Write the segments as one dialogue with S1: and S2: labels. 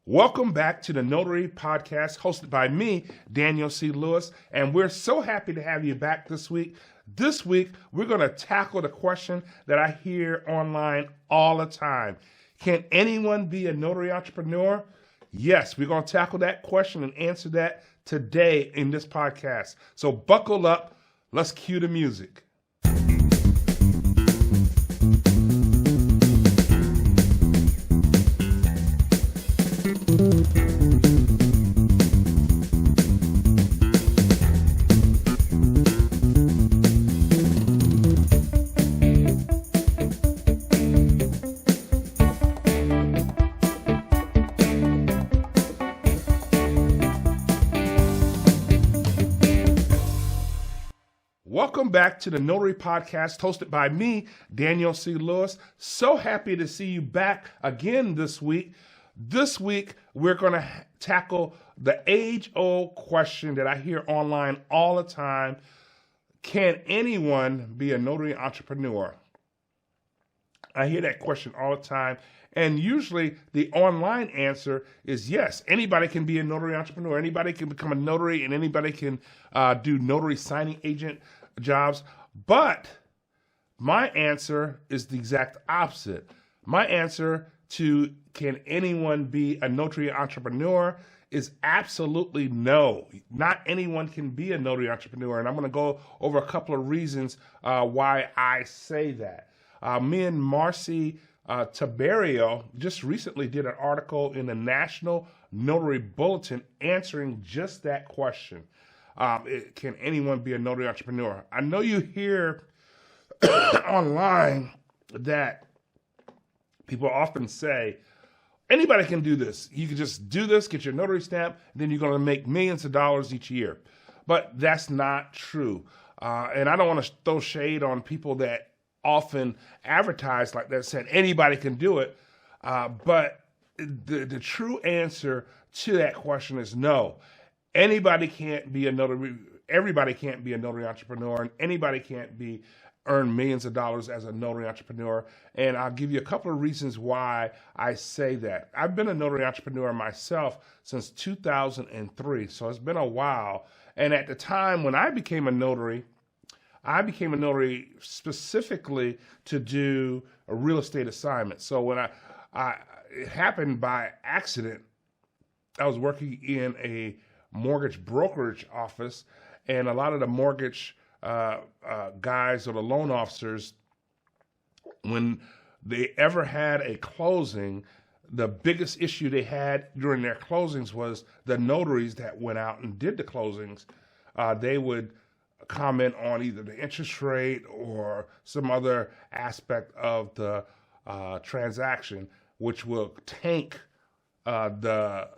S1: Welcome back to the Notary Podcast, hosted by me, Daniel C. Lewis, and we're so happy to have you back this week. This week, we're going to tackle the question that I hear online all the time. Can anyone be a notary entrepreneur? Yes, we're going to tackle that question and answer that today in this podcast. So buckle up. Let's cue the music. Welcome back to the Notary Podcast, hosted by me, Daniel C. Lewis. So happy to see you back again this week. This week, we're going to tackle the age-old question that I hear online all the time. Can anyone be a notary entrepreneur? I hear that question all the time. And usually the online answer is yes. Anybody can be a notary entrepreneur. Anybody can become a notary, and anybody can do notary signing agent jobs. But my answer is the exact opposite. My answer to can anyone be a notary entrepreneur is absolutely no. Not anyone can be a notary entrepreneur. And I'm going to go over a couple of reasons why I say that. Me and Marcy Tiberio just recently did an article in the National Notary Bulletin answering just that question. Can anyone be a notary entrepreneur? I know you hear online that people often say, anybody can do this. You can just do this, get your notary stamp, and then you're going to make millions of dollars each year. But that's not true. And I don't want to throw shade on people that often advertise like that, saying anybody can do it. But the true answer to that question is no. Anybody can't be a notary. Everybody can't be a notary entrepreneur, and anybody can't earn millions of dollars as a notary entrepreneur. And I'll give you a couple of reasons why I say that. I've been a notary entrepreneur myself since 2003, so it's been a while. And at the time when I became a notary specifically to do a real estate assignment. So when it happened by accident. I was working in a mortgage brokerage office, and a lot of the mortgage guys or the loan officers, when they ever had a closing, the biggest issue they had during their closings was the notaries that went out and did the closings. They would comment on either the interest rate or some other aspect of the transaction, which will tank the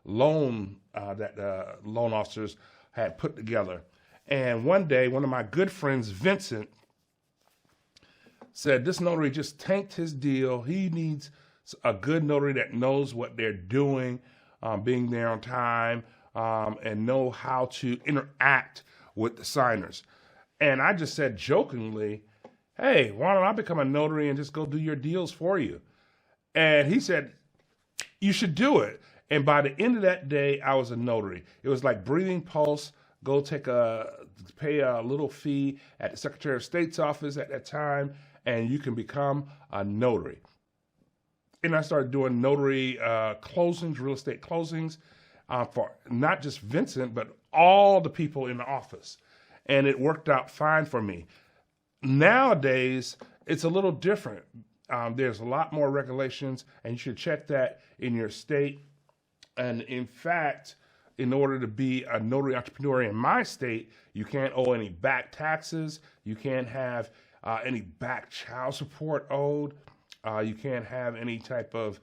S1: loan that the loan officers had put together. And one day, one of my good friends, Vincent, said this notary just tanked his deal. He needs a good notary that knows what they're doing, being there on time, and know how to interact with the signers. And I just said jokingly, hey, why don't I become a notary and just go do your deals for you? And he said, you should do it. And by the end of that day, I was a notary. It was like breathing pulse. Go pay a little fee at the Secretary of State's office at that time, and you can become a notary. And I started doing notary closings, real estate closings, for not just Vincent, but all the people in the office. And it worked out fine for me. Nowadays, it's a little different. There's a lot more regulations, and you should check that in your state. And in fact, in order to be a notary entrepreneur in my state, you can't owe any back taxes. You can't have any back child support owed. You can't have any type of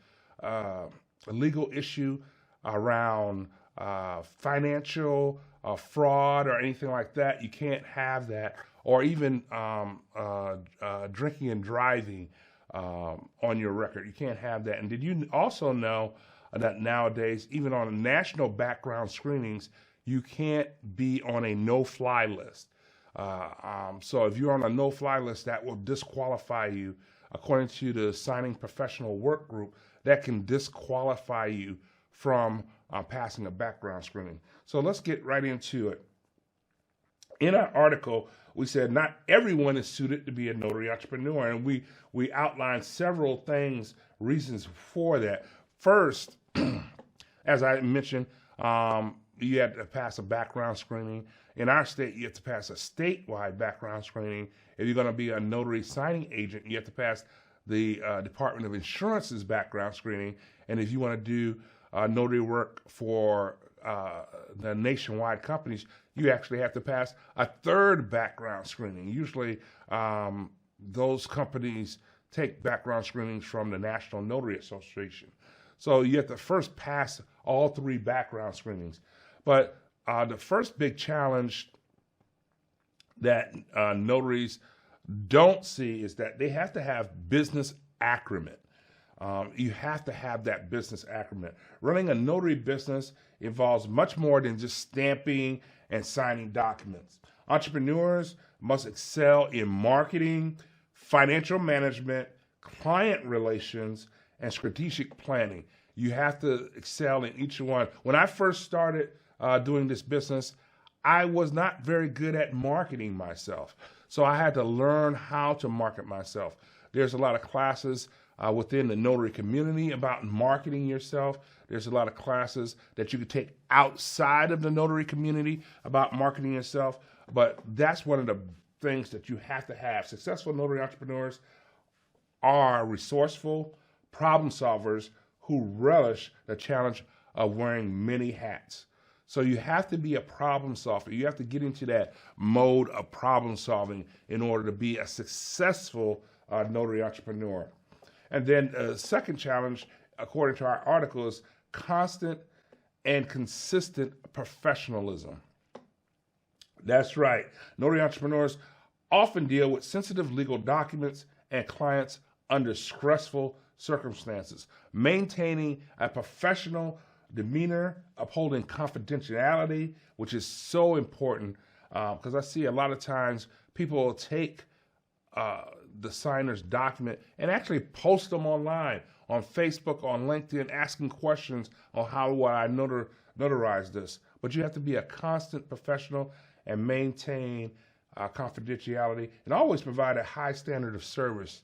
S1: legal issue around financial fraud or anything like that. You can't have that, or even drinking and driving on your record. You can't have that. And did you also know that nowadays, even on national background screenings, you can't be on a no-fly list. So if you're on a no-fly list, that will disqualify you. According to the Signing Professional Work Group, that can disqualify you from passing a background screening. So let's get right into it. In our article, we said not everyone is suited to be a notary entrepreneur, and we outlined several things, reasons for that. First, as I mentioned, you had to pass a background screening. In our state, you have to pass a statewide background screening. If you're going to be a notary signing agent, you have to pass the Department of Insurance's background screening. And if you want to do notary work for the nationwide companies, you actually have to pass a third background screening. Usually, those companies take background screenings from the National Notary Association. So you have to first pass all three background screenings. But the first big challenge that notaries don't see is that they have to have business acumen. You have to have that business acumen. Running a notary business involves much more than just stamping and signing documents. Entrepreneurs must excel in marketing, financial management, client relations, and strategic planning. You have to excel in each one. When I first started doing this business, I was not very good at marketing myself. So I had to learn how to market myself. There's a lot of classes within the notary community about marketing yourself. There's a lot of classes that you could take outside of the notary community about marketing yourself. But that's one of the things that you have to have. Successful notary entrepreneurs are resourceful problem solvers who relish the challenge of wearing many hats. So you have to be a problem solver. You have to get into that mode of problem solving in order to be a successful notary entrepreneur. And then the second challenge, according to our article, is constant and consistent professionalism. That's right. Notary entrepreneurs often deal with sensitive legal documents and clients under stressful circumstances. Maintaining a professional demeanor, upholding confidentiality, which is so important, because I see a lot of times people will take the signer's document and actually post them online, on Facebook, on LinkedIn, asking questions on how would I notarize this. But you have to be a constant professional and maintain confidentiality, and always provide a high standard of service,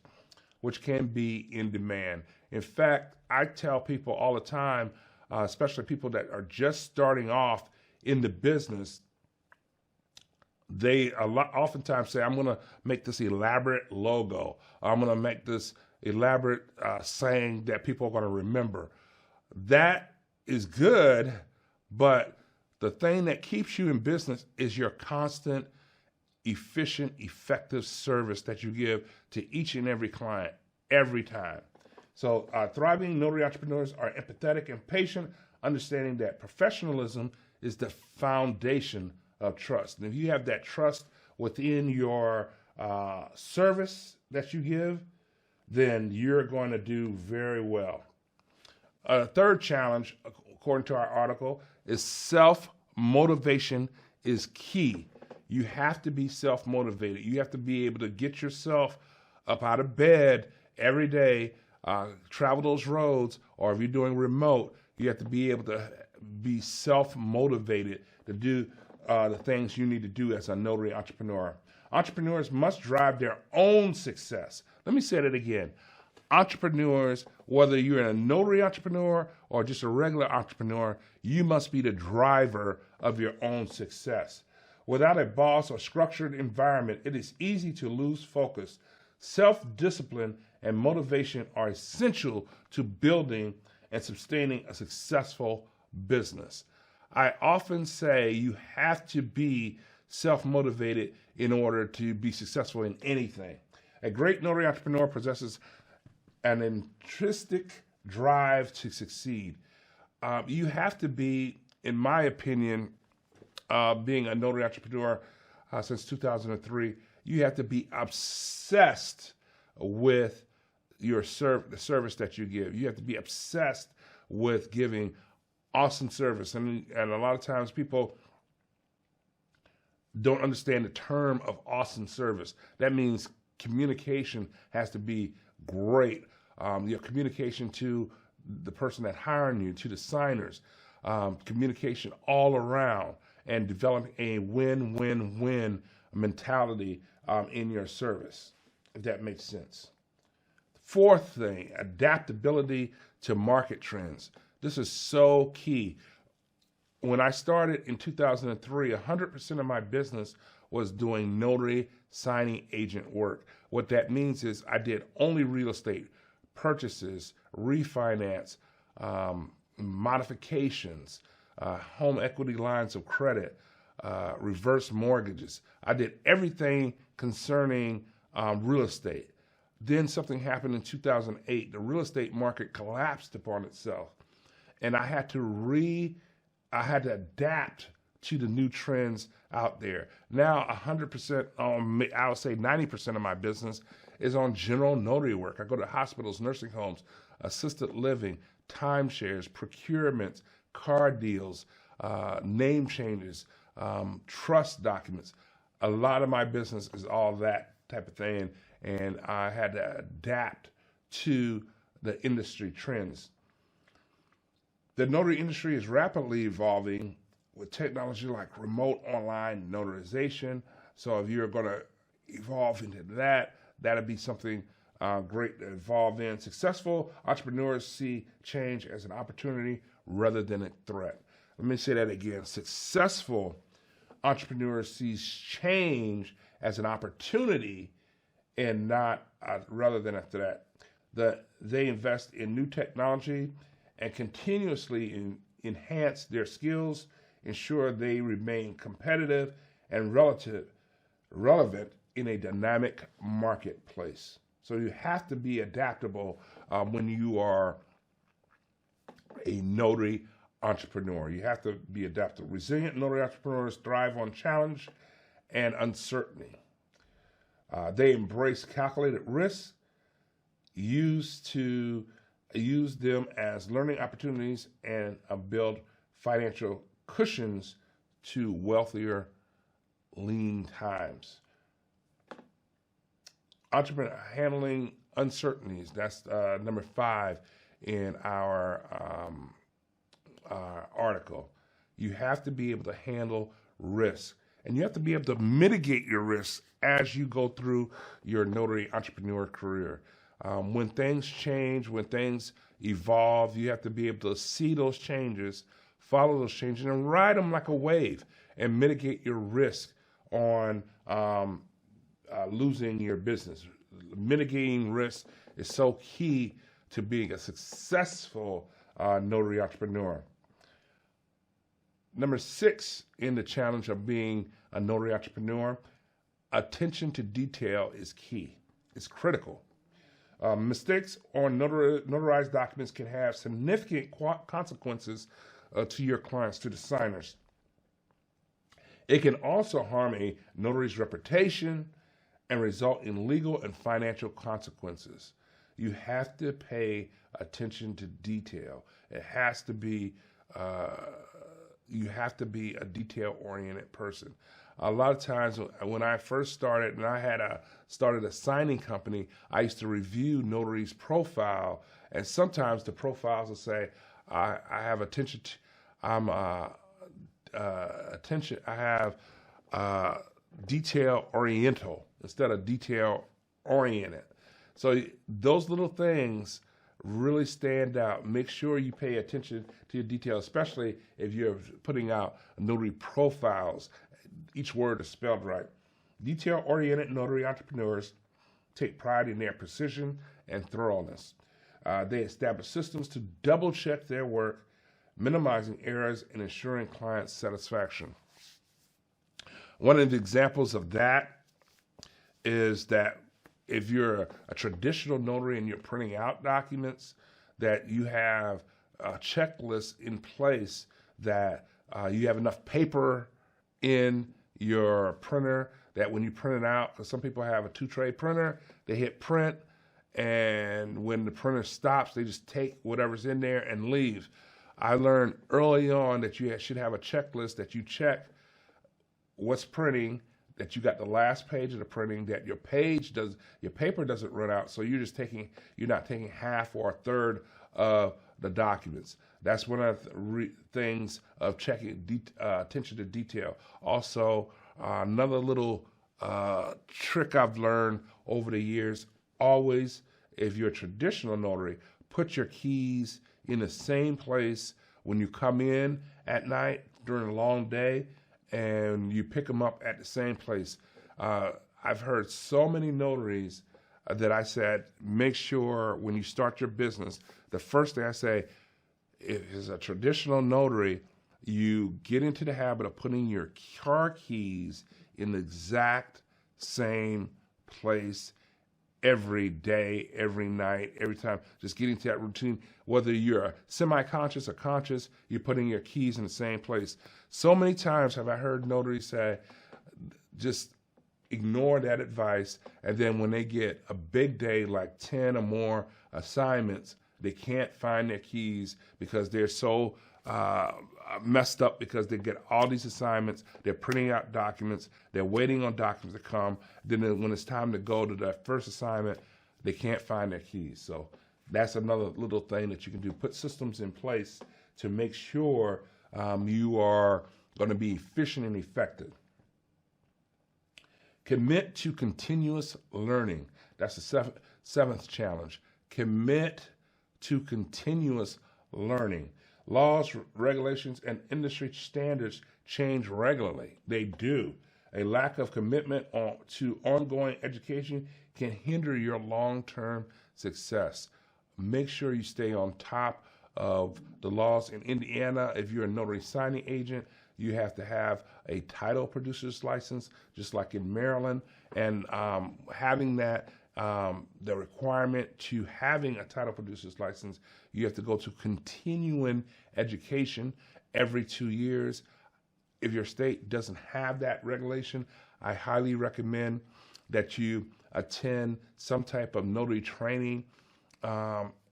S1: which can be in demand. In fact, I tell people all the time, especially people that are just starting off in the business, they oftentimes say, I'm going to make this elaborate logo. I'm going to make this elaborate saying that people are going to remember. That is good, but the thing that keeps you in business is your constant, efficient, effective service that you give to each and every client every time. So thriving notary entrepreneurs are empathetic and patient, understanding that professionalism is the foundation of trust. And if you have that trust within your service that you give, then you're going to do very well. A third challenge, according to our article, is self-motivation is key. You have to be self-motivated. You have to be able to get yourself up out of bed every day, travel those roads, or if you're doing remote, you have to be able to be self-motivated to do the things you need to do as a notary entrepreneur. Entrepreneurs must drive their own success. Let me say that again. Entrepreneurs, whether you're a notary entrepreneur or just a regular entrepreneur, you must be the driver of your own success. Without a boss or structured environment, it is easy to lose focus. Self-discipline and motivation are essential to building and sustaining a successful business. I often say you have to be self-motivated in order to be successful in anything. A great notary entrepreneur possesses an intrinsic drive to succeed. You have to be, in my opinion, being a notary entrepreneur since 2003, you have to be obsessed with your the service that you give. You have to be obsessed with giving awesome service. And a lot of times people don't understand the term of awesome service. That means communication has to be great. Your communication to the person that hiring you, to the signers, communication all around, and developing a win-win-win mentality in your service, if that makes sense. Fourth thing, adaptability to market trends. This is so key. When I started in 2003, 100% of my business was doing notary signing agent work. What that means is I did only real estate purchases, refinance, modifications, home equity lines of credit, reverse mortgages. I did everything concerning real estate. Then something happened in 2008. The real estate market collapsed upon itself, and I had to adapt to the new trends out there. Now 100%, I would say 90% of my business is on general notary work. I go to hospitals, nursing homes, assisted living, timeshares, procurements, car deals, name changes, trust documents. A lot of my business is all that type of thing, and I had to adapt to the industry trends. The notary industry is rapidly evolving with technology like remote online notarization. So if you're going to evolve into that, that'll be something great to evolve in. Successful entrepreneurs see change as an opportunity rather than a threat. Let me say that again. Successful entrepreneurs see change as an opportunity and not rather than a threat. They invest in new technology and continuously enhance their skills, ensure they remain competitive and relevant in a dynamic marketplace. So you have to be adaptable when you are a notary entrepreneur. You have to be adaptable. Resilient notary entrepreneurs thrive on challenge and uncertainty. They embrace calculated risks, use them as learning opportunities, and build financial cushions to wealthier, lean times. Entrepreneur handling uncertainties. That's number 5 in our article. You have to be able to handle risk, and you have to be able to mitigate your risks as you go through your notary entrepreneur career. When things change, when things evolve, you have to be able to see those changes, follow those changes, and ride them like a wave and mitigate your risk on losing your business. Mitigating risk is so key to being a successful notary entrepreneur. Number 6 in the challenge of being a notary entrepreneur, attention to detail is key. It's critical. Mistakes on notarized documents can have significant consequences to your clients, to the signers. It can also harm a notary's reputation and result in legal and financial consequences. You have to pay attention to detail. It has to be, you have to be a detail-oriented person. A lot of times when I first started and I started a signing company, I used to review notaries' profile, and sometimes the profiles will say, I have attention to, I have detail oriental instead of detail oriented. So those little things really stand out. Make sure you pay attention to your detail, especially if you're putting out notary profiles. Each word is spelled right. Detail-oriented notary entrepreneurs take pride in their precision and thoroughness. They establish systems to double-check their work, minimizing errors and ensuring client satisfaction. One of the examples of that is that if you're a traditional notary and you're printing out documents, that you have a checklist in place that you have enough paper in your printer that when you print it out, because some people have a 2-tray printer, they hit print, and when the printer stops, they just take whatever's in there and leave. I learned early on that you should have a checklist that you check what's printing, that you got the last page of the printing, that your paper doesn't run out, so you're not taking half or a third of the documents. That's one of the things of checking attention to detail. Also, another little trick I've learned over the years, always, if you're a traditional notary, put your keys in the same place when you come in at night during a long day, and you pick them up at the same place. I've heard so many notaries that I said, make sure when you start your business, the first thing I say, if it's a traditional notary, you get into the habit of putting your car keys in the exact same place every day, every night, every time. Just getting to that routine. Whether you're semi-conscious or conscious, you're putting your keys in the same place. So many times have I heard notaries say, just ignore that advice, and then when they get a big day like 10 or more assignments, they can't find their keys because they're so messed up because they get all these assignments, they're printing out documents, they're waiting on documents to come, then when it's time to go to that first assignment, they can't find their keys. So that's another little thing that you can do. Put systems in place to make sure you are going to be efficient and effective. Commit to continuous learning. That's the seventh challenge. Commit to continuous learning. Laws, regulations, and industry standards change regularly. They do. A lack of commitment to ongoing education can hinder your long-term success. Make sure you stay on top of the laws. In Indiana, if you're a notary signing agent, you have to have a title producer's license, just like in Maryland. And having that, the requirement to having a title producer's license, you have to go to continuing education every 2 years. If your state doesn't have that regulation, I highly recommend that you attend some type of notary training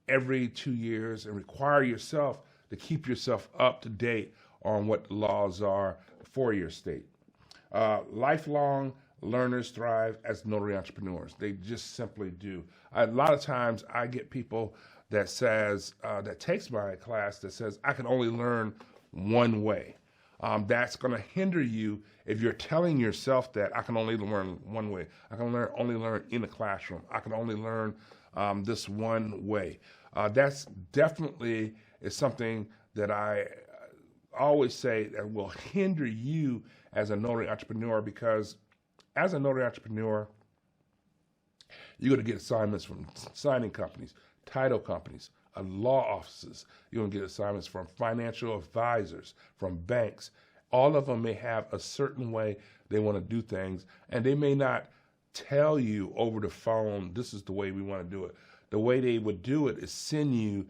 S1: every 2 years and require yourself to keep yourself up to date on what the laws are for your state. Lifelong learners thrive as notary entrepreneurs. They just simply do. A lot of times I get people that says, that takes my class that says, I can only learn one way. That's going to hinder you if you're telling yourself that I can only learn one way. I can only learn in the classroom. I can only learn this one way. That's definitely is something that I always say that will hinder you as a notary entrepreneur, because as a notary entrepreneur, you're going to get assignments from signing companies, title companies, law offices. You're going to get assignments from financial advisors, from banks. All of them may have a certain way they want to do things, and they may not tell you over the phone, this is the way we want to do it. The way they would do it is send you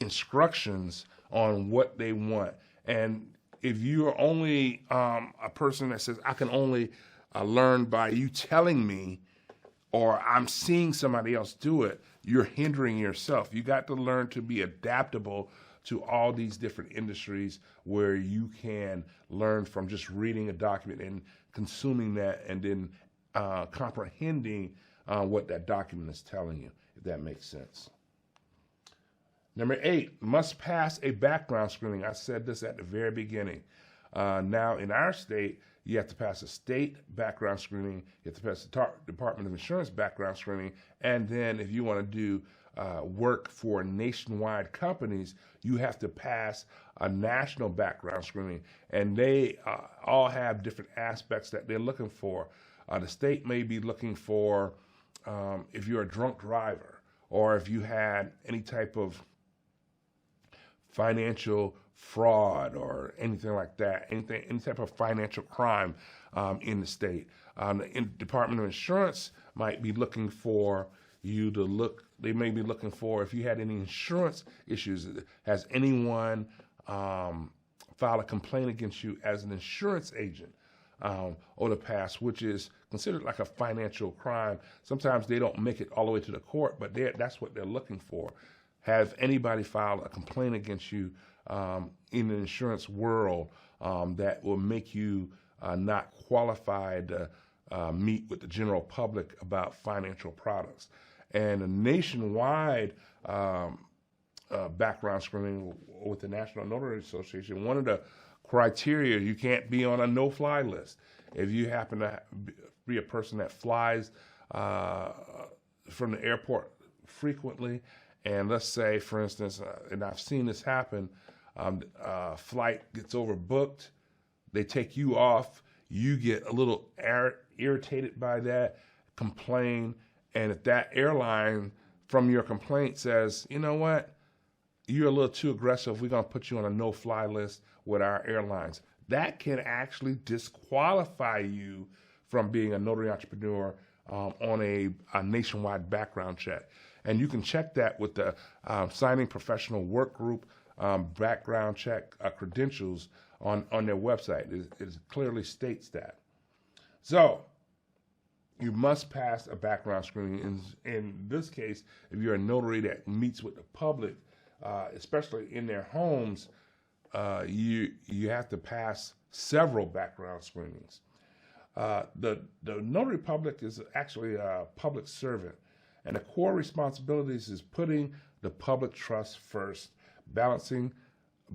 S1: instructions on what they want. And if you're only a person that says, I can only learn by you telling me, or I'm seeing somebody else do it, you're hindering yourself. You got to learn to be adaptable to all these different industries where you can learn from just reading a document and consuming that and then comprehending what that document is telling you, if that makes sense. Number 8, must pass a background screening. I said this at the very beginning. Now, in our state, you have to pass a state background screening, you have to pass the Department of Insurance background screening, and then if you want to do work for nationwide companies, you have to pass a national background screening, and they all have different aspects that they're looking for. The state may be looking for if you're a drunk driver, or if you had any type of financial fraud or anything like that, any type of financial crime in the state. The Department of Insurance might be looking for you to look, they may be looking for if you had any insurance issues. Has anyone filed a complaint against you as an insurance agent over the past, which is considered like a financial crime. Sometimes they don't make it all the way to the court, but that's what they're looking for. Have anybody filed a complaint against you in the insurance world that will make you not qualified to meet with the general public about financial products? And a nationwide background screening with the National Notary Association. One of the criteria, you can't be on a no-fly list. If you happen to be a person that flies from the airport frequently, and let's say, for instance, and I've seen this happen, flight gets overbooked, they take you off, you get a little irritated by that, complain, and if that airline from your complaint says, you know what, you're a little too aggressive, we're going to put you on a no-fly list with our airlines. That can actually disqualify you from being a notary entrepreneur on a nationwide background check. And you can check that with the Signing Professional Work Group background check credentials on their website. It clearly states that. So you must pass a background screening. In this case, if you're a notary that meets with the public, especially in their homes, you have to pass several background screenings. The notary public is actually a public servant, and the core responsibilities is putting the public trust first, balancing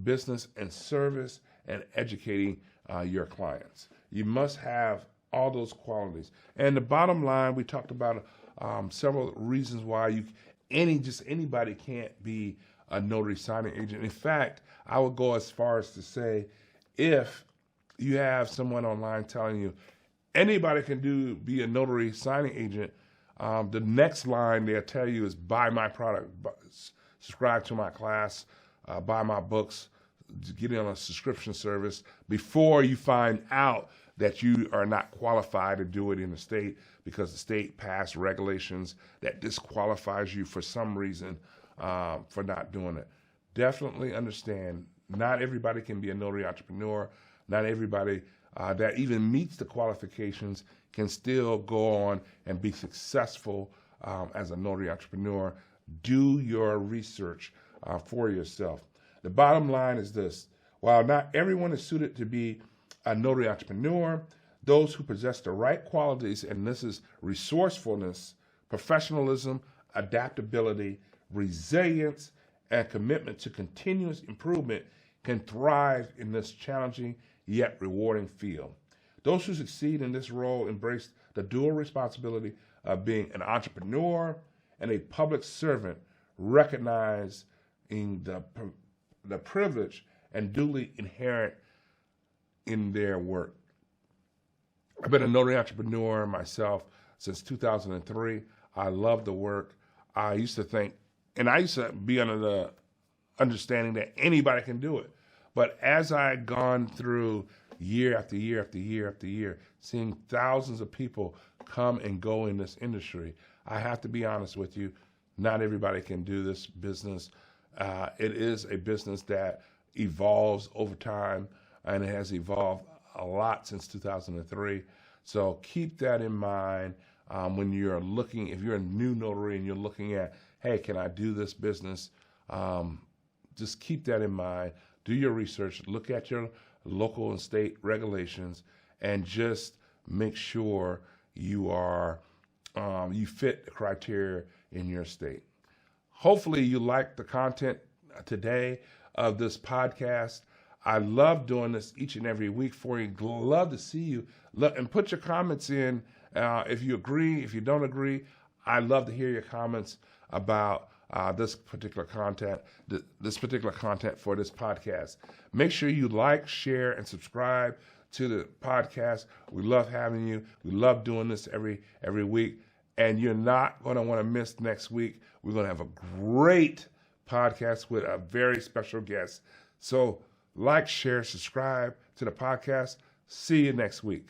S1: business and service, and educating your clients. You must have all those qualities. And the bottom line, we talked about several reasons why anybody can't be a notary signing agent. In fact, I would go as far as to say, if you have someone online telling you anybody can be a notary signing agent, the next line they'll tell you is buy my product, subscribe to my class, buy my books, get in on a subscription service, before you find out that you are not qualified to do it in the state because the state passed regulations that disqualifies you for some reason for not doing it. Definitely understand, not everybody can be a notary entrepreneur. Not everybody that even meets the qualifications can still go on and be successful as a notary entrepreneur. Do your research for yourself. The bottom line is this: while not everyone is suited to be a notary entrepreneur, those who possess the right qualities, and this is resourcefulness, professionalism, adaptability, resilience, and commitment to continuous improvement, can thrive in this challenging yet rewarding field. Those who succeed in this role embrace the dual responsibility of being an entrepreneur and a public servant, recognizing the privilege and duty inherent in their work. I've been a notary entrepreneur myself since 2003. I love the work. I used to think, and I used to be under the understanding that anybody can do it. But as I had gone through year after year after year after year, seeing thousands of people come and go in this industry, I have to be honest with you, not everybody can do this business. It is a business that evolves over time, and it has evolved a lot since 2003. So keep that in mind when you're looking, if you're a new notary and you're looking at, hey, can I do this business? Just keep that in mind. Do your research, look at your local and state regulations, and just make sure you fit the criteria in your state. Hopefully you like the content today of this podcast. I love doing this each and every week for you. Love to see you. And put your comments in if you agree, if you don't agree. I love to hear your comments about this particular content for this podcast. Make sure you like, share, and subscribe to the podcast. We love having you. We love doing this every week. And you're not going to want to miss next week. We're going to have a great podcast with a very special guest. So like, share, subscribe to the podcast. See you next week.